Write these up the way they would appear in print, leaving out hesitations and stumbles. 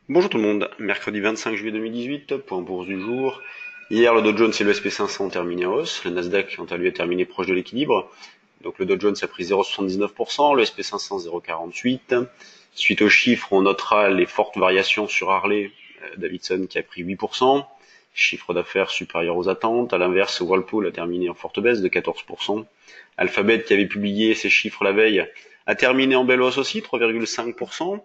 Bonjour tout le monde, mercredi 25 juillet 2018, point bourse du jour. Hier, le Dow Jones et le SP500 ont terminé en hausse. Le Nasdaq, quant à lui, a terminé proche de l'équilibre. Donc le Dow Jones a pris 0,79%, le SP500 0,48%. Suite aux chiffres, on notera les fortes variations sur Harley Davidson qui a pris 8%. Chiffre d'affaires supérieur aux attentes. À l'inverse, Whirlpool a terminé en forte baisse de 14%. Alphabet, qui avait publié ses chiffres la veille, a terminé en belle hausse aussi, 3,5%.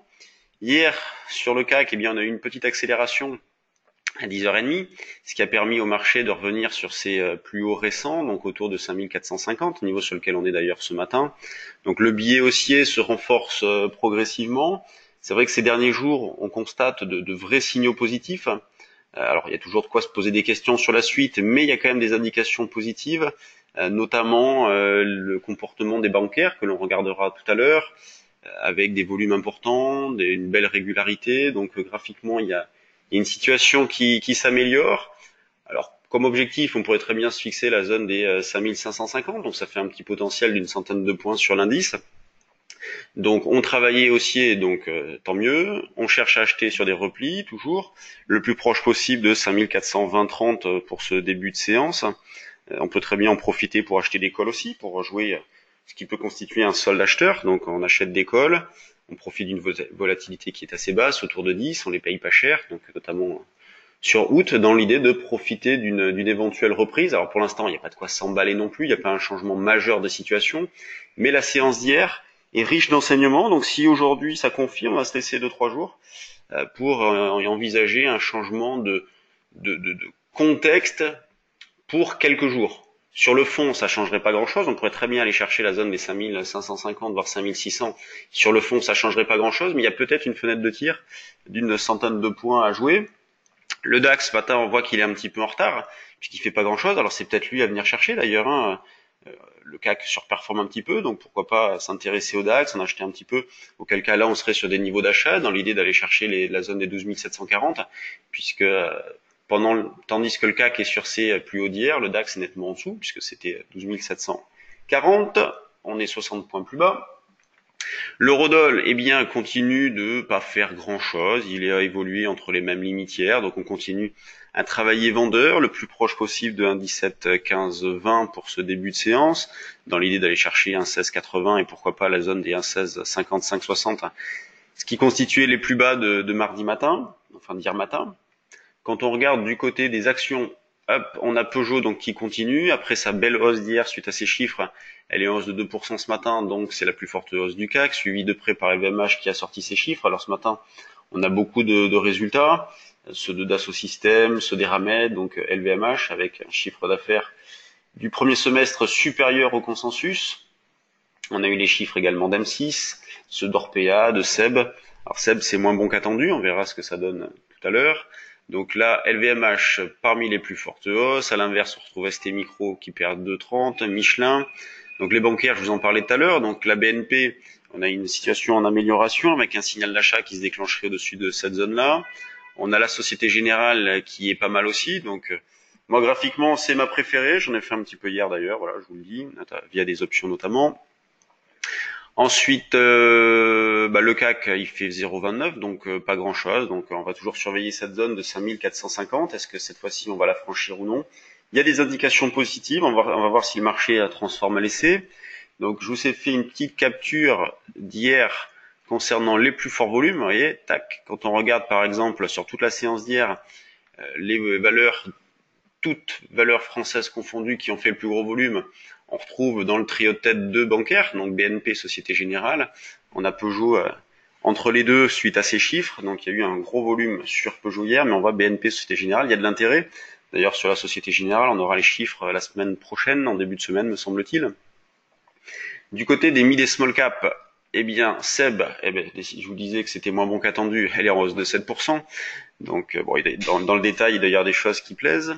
Hier, sur le CAC, eh bien, on a eu une petite accélération à 10h30, ce qui a permis au marché de revenir sur ses plus hauts récents, donc autour de 5450, niveau sur lequel on est d'ailleurs ce matin. Donc le biais haussier se renforce progressivement. C'est vrai que ces derniers jours, on constate de vrais signaux positifs. Alors il y a toujours de quoi se poser des questions sur la suite, mais il y a quand même des indications positives, notamment le comportement des bancaires que l'on regardera tout à l'heure, avec des volumes importants, une belle régularité. Donc graphiquement, il y a une situation qui s'améliore. Alors comme objectif, on pourrait très bien se fixer la zone des 5550, donc ça fait un petit potentiel d'une centaine de points sur l'indice. Donc on travaillait haussier, donc tant mieux. On cherche à acheter sur des replis, toujours, le plus proche possible de 5420-30 pour ce début de séance. On peut très bien en profiter pour acheter des calls aussi, pour jouer ce qui peut constituer un solde acheteur. Donc on achète des calls, on profite d'une volatilité qui est assez basse, autour de 10, on les paye pas cher, donc notamment sur août, dans l'idée de profiter d'une éventuelle reprise. Alors pour l'instant, il n'y a pas de quoi s'emballer non plus, il n'y a pas un changement majeur de situation, mais la séance d'hier est riche d'enseignements, donc si aujourd'hui ça confirme, on va se laisser 2-3 jours pour envisager un changement de contexte pour quelques jours. Sur le fond, ça changerait pas grand-chose. On pourrait très bien aller chercher la zone des 5550, voire 5600. Sur le fond, ça changerait pas grand-chose, mais il y a peut-être une fenêtre de tir d'une centaine de points à jouer. Le DAX, ce matin, on voit qu'il est un petit peu en retard, puisqu'il fait pas grand-chose. Alors c'est peut-être lui à venir chercher d'ailleurs. Le CAC surperforme un petit peu, donc pourquoi pas s'intéresser au DAX, en acheter un petit peu. Auquel cas là, on serait sur des niveaux d'achat, dans l'idée d'aller chercher la zone des 12 740, puisque tandis que le CAC est sur ses plus hauts d'hier, le DAX est nettement en dessous, puisque c'était 12 740, on est 60 points plus bas. L'eurodoll, eh bien, continue de pas faire grand chose, il a évolué entre les mêmes limitières, donc on continue à travailler vendeur, le plus proche possible de 1,171520 pour ce début de séance, dans l'idée d'aller chercher 1,1680 et pourquoi pas la zone des 1,1655-60, ce qui constituait les plus bas de mardi matin, enfin d'hier matin. Quand on regarde du côté des actions, hop, on a Peugeot donc qui continue. Après sa belle hausse d'hier suite à ces chiffres, elle est en hausse de 2% ce matin, donc c'est la plus forte hausse du CAC, suivi de près par LVMH qui a sorti ses chiffres. Alors ce matin, on a beaucoup de résultats, ceux de Dassault Systèmes, ceux d'Eramet, donc LVMH, avec un chiffre d'affaires du premier semestre supérieur au consensus. On a eu les chiffres également d'M6, ceux d'Orpea, de SEB. Alors SEB, c'est moins bon qu'attendu, on verra ce que ça donne tout à l'heure. Donc là, LVMH parmi les plus fortes hausses. À l'inverse, on retrouve ST Micro qui perd 2,30, Michelin. Donc les bancaires, je vous en parlais tout à l'heure. Donc la BNP, on a une situation en amélioration avec un signal d'achat qui se déclencherait au-dessus de cette zone-là. On a la Société Générale qui est pas mal aussi. Donc moi, graphiquement, c'est ma préférée. J'en ai fait un petit peu hier d'ailleurs, voilà, je vous le dis, via des options notamment. Ensuite, le CAC, il fait 0,29, donc pas grand-chose. Donc on va toujours surveiller cette zone de 5450. Est-ce que cette fois-ci, on va la franchir ou non? Il y a des indications positives. On va voir si le marché transforme à l'essai. Donc je vous ai fait une petite capture d'hier concernant les plus forts volumes. Vous voyez, tac. Quand on regarde par exemple sur toute la séance d'hier, les valeurs, toutes valeurs françaises confondues qui ont fait le plus gros volume, on retrouve dans le trio de tête deux bancaires, donc BNP, Société Générale. On a Peugeot entre les deux suite à ces chiffres, donc il y a eu un gros volume sur Peugeot hier, mais on voit BNP, Société Générale, il y a de l'intérêt. D'ailleurs sur la Société Générale, on aura les chiffres la semaine prochaine, en début de semaine me semble-t-il. Du côté des mid et small cap, eh bien SEB, je vous disais que c'était moins bon qu'attendu, elle est en hausse de 7%. Donc bon, dans le détail, il doit y avoir des choses qui plaisent.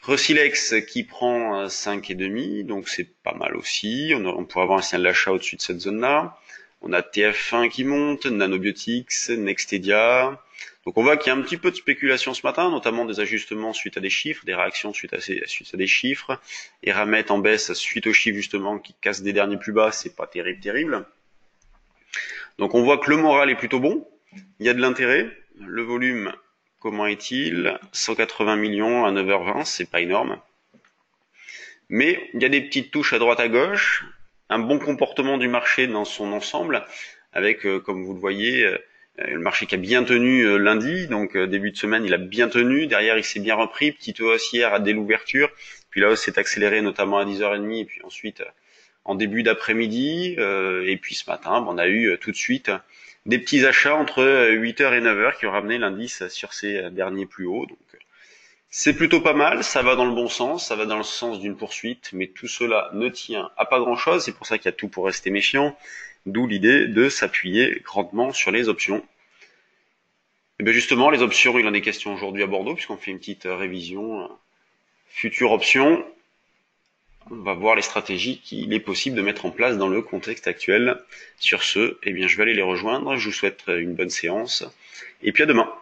Rosilex qui prend 5,5, donc c'est pas mal aussi. On pourrait avoir un signal d'achat au-dessus de cette zone-là. On a TF1 qui monte, Nanobiotics, Nextedia. Donc on voit qu'il y a un petit peu de spéculation ce matin, notamment des ajustements suite à des chiffres, des réactions suite à des chiffres. Eramet en baisse suite aux chiffres justement qui cassent des derniers plus bas, c'est pas terrible. Donc on voit que le moral est plutôt bon, il y a de l'intérêt. Le volume, comment est-il? 180 millions à 9h20, c'est pas énorme. Mais il y a des petites touches à droite à gauche, un bon comportement du marché dans son ensemble, avec, comme vous le voyez, le marché qui a bien tenu lundi, donc début de semaine il a bien tenu, derrière il s'est bien repris, petite hausse hier dès l'ouverture, puis la hausse s'est accélérée notamment à 10h30, et puis ensuite en début d'après-midi, et puis ce matin on a eu tout de suite des petits achats entre 8h et 9h qui ont ramené l'indice sur ses derniers plus hauts. Donc c'est plutôt pas mal, ça va dans le bon sens, ça va dans le sens d'une poursuite, mais tout cela ne tient à pas grand chose, c'est pour ça qu'il y a tout pour rester méfiant, d'où l'idée de s'appuyer grandement sur les options. Et bien justement, les options, il en est question aujourd'hui à Bordeaux, puisqu'on fait une petite révision future option. On va voir les stratégies qu'il est possible de mettre en place dans le contexte actuel. Sur ce, eh bien, je vais aller les rejoindre, je vous souhaite une bonne séance, et puis à demain.